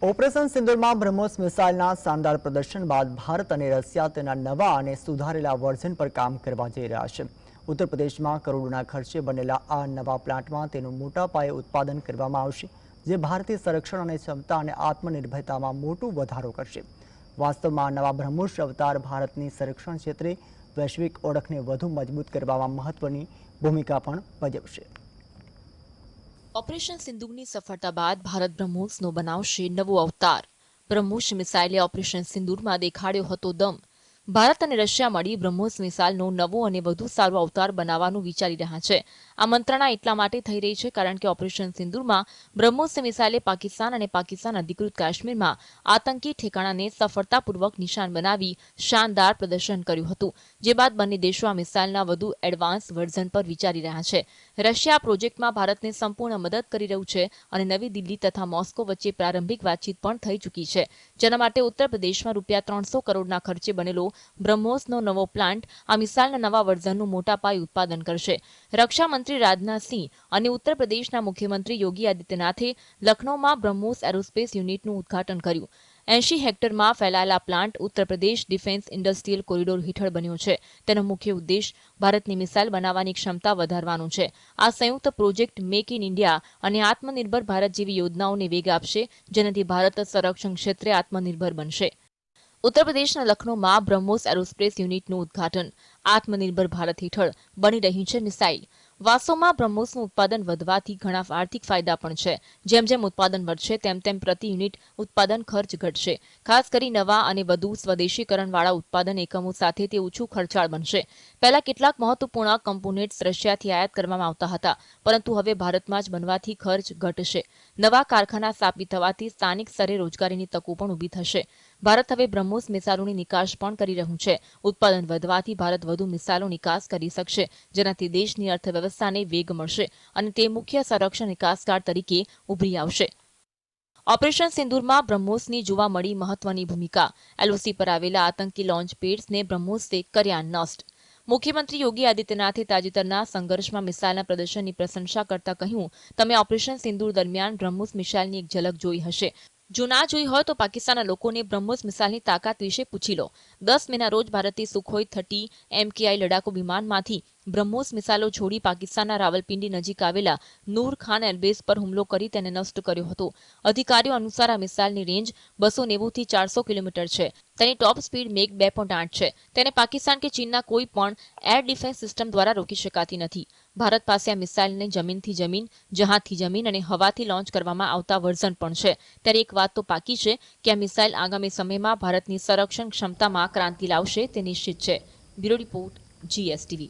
Operation સિંદૂરમાં BrahMos મિસાઇલના શાનદાર પ્રદર્શન બાદ ભારત અને રશિયા તેના નવા અને સુધારેલા વર્ઝન પર કામ કરવા જઈ રહ્યા છે। ઉત્તર પ્રદેશમાં કરોડોના ખર્ચે બનેલા આ નવા પ્લાન્ટમાં તેનું મોટા પાયે ઉત્પાદન કરવામાં આવશે, જે ભારતીય સંરક્ષણ અને ક્ષમતા અને આત્મનિર્ભરતામાં મોટો વધારો કરશે। વાસ્તવમાં નવા બ્રહ્મોસ અવતાર ભારતની સંરક્ષણ ક્ષેત્રે વૈશ્વિક ઓળખને વધુ મજબૂત કરવામાં મહત્વની ભૂમિકા પણ ભજવશે। ઓપરેશન સિંદૂરની સફળતા બાદ ભારત બ્રહ્મોસનો બનાવશે નવો અવતાર। બ્રહ્મોસ મિસાઇલે ઓપરેશન સિંદૂરમાં દેખાડ્યો હતો દમ। ભારત અને રશિયા મળી બ્રહ્મોસ મિસાઇલનો નવો અને વધુ સારો અવતાર બનાવવાનું વિચારી રહ્યા છે। આ મંત્રણા એટલા માટે થઈ રહી છે કારણ કે ઓપરેશન સિંદૂરમાં બ્રહ્મોસ મિસાઇલે પાકિસ્તાન અને પાકિસ્તાન અધિકૃત કાશ્મીરમાં આતંકી ઠેકાણાને સફળતાપૂર્વક નિશાન બનાવી શાનદાર પ્રદર્શન કર્યું હતું, જે બાદ બંને દેશો આ મિસાઇલના વધુ એડવાન્સ વર્ઝન પર વિચારી રહ્યા છે। રશિયા પ્રોજેક્ટમાં ભારતને સંપૂર્ણ મદદ કરી રહ્યું છે અને નવી દિલ્હી તથા મોસ્કો વચ્ચે પ્રારંભિક વાતચીત પણ થઈ ચૂકી છે, જેના માટે ઉત્તર પ્રદેશમાં રૂપિયા 300 કરોડના ખર્ચે બનેલો બ્રહ્મોસનો નવો પ્લાન્ટ આ મિસાઇલના નવા વર્ઝનનું મોટા પાયે ઉત્પાદન કરશે। રક્ષા મંત્રી રાજનાથસિંહ અને ઉત્તર પ્રદેશના મુખ્યમંત્રી યોગી આદિત્યનાથે લખનૌમાં બ્રહ્મોસ એરોસ્પેસ યુનિટનું ઉદ્ઘાટન કર્યું। 80 હેક્ટરમાં ફેલાયેલા plant Uttar Pradesh defence industrial corridor હેઠળ બન્યો છે। તેનો મુખ્ય ઉદ્દેશ ભારતની મિસાઇલ બનાવવાની ક્ષમતા વધારવાનો છે। આ સંયુક્ત પ્રોજેક્ટ મેક ઇન ઇન્ડિયા અને આત્મનિર્ભર ભારત જેવી યોજનાઓને વેગ આપશે, જેનાથી ભારત સંરક્ષણ ક્ષેત્રે આત્મનિર્ભર બનશે। ઉત્તર પ્રદેશના લખનૌમાં બ્રહ્મોસ એરોસ્પેસ યુનિટનું ઉદ્ઘાટન। આત્મનિર્ભર ભારત હેઠળ બની રહી છે મિસાઇલ। વાસ્તવમાં બ્રહ્મોસનું ઉત્પાદન વધવાથી ઘણા આર્થિક ફાયદા પણ છે। જેમ જેમ ઉત્પાદન વધશે તેમ તેમ પ્રતિ યુનિટ ઉત્પાદન ખર્ચ ઘટશે। ખાસ કરી નવા અને વધુ સ્વદેશીકરણવાળા ઉત્પાદન એકમો સાથે તે ઓછું ખર્ચાળ બનશે। પહેલા કેટલાક મહત્વપૂર્ણ કમ્પોનેન્ટ્સ રશિયાથી આયાત કરવામાં આવતા હતા, પરંતુ હવે ભારતમાં જ બનવાથી ખર્ચ ઘટશે। નવા કારખાના સ્થાપિત થવાથી સ્થાનિક સ્તરે રોજગારીની તકો પણ ઊભી થશે। ભારત હવે બ્રહ્મોસ મિસાઇલોની નિકાસ પણ કરી રહ્યું છે। ઉત્પાદન વધવાથી ભારત વધુ મિસાઇલો નિકાસ કરી શકશે, જેનાથી દેશની અર્થવ્યવસ્થાને વેગ મળશે અને તે મુખ્ય સંરક્ષણ નિકાસકાર તરીકે ઉભરી આવશે। ઓપરેશન સિંદૂરમાં બ્રહ્મોસની જોવા મળી મહત્વની ભૂમિકા। એલઓસી પર આવેલા આતંકી લોન્ચ પેડ્સને બ્રહ્મોસે કર્યા નષ્ટ। મુખ્યમંત્રી યોગી આદિત્યનાથે તાજેતરના સંઘર્ષમાં મિસાઇલના પ્રદર્શનની પ્રશંસા કરતા કહ્યું, તમે ઓપરેશન સિંદૂર દરમિયાન બ્રહ્મોસ મિસાઇલની એક ઝલક જોઈ હશે। જો ના જોઈ હોય તો પાકિસ્તાનના લોકોને બ્રહ્મોસ મિસાઇલની તાકાત વિશે પૂછી લો। 10 મેના રોજ ભારતે સુખોઈ 30 MKI લડાકુ વિમાનમાંથી બ્રહ્મોસ મિસાઇલો છોડી પાકિસ્તાનના રાવલપિંડી નજીક આવેલા નૂર ખાન એરબેઝ પર હુમલો કરી તેને નષ્ટ કર્યો હતો। અધિકારીઓ અનુસાર આ મિસાઇલની રેન્જ 290 થી 400 કિલોમીટર છે। તેની ટોપ સ્પીડ મેક 2.8 છે। તેને પાકિસ્તાન કે ચીનના કોઈ પણ એર ડિફેન્સ સિસ્ટમ દ્વારા રોકી શકાતી નથી। ભારત પાસે આ મિસાઇલને જમીનથી જમીન, જહાજથી જમીન અને હવાથી લોન્ચ કરવામાં આવતા વર્ઝન પણ છે। ત્યારે એક વાત તો પાકી છે કે આ મિસાઇલ આગામી સમયમાં ભારતની સંરક્ષણ ક્ષમતામાં ક્રાંતિ લાવશે તે નિશ્ચિત છે। Bureau report, GSTV।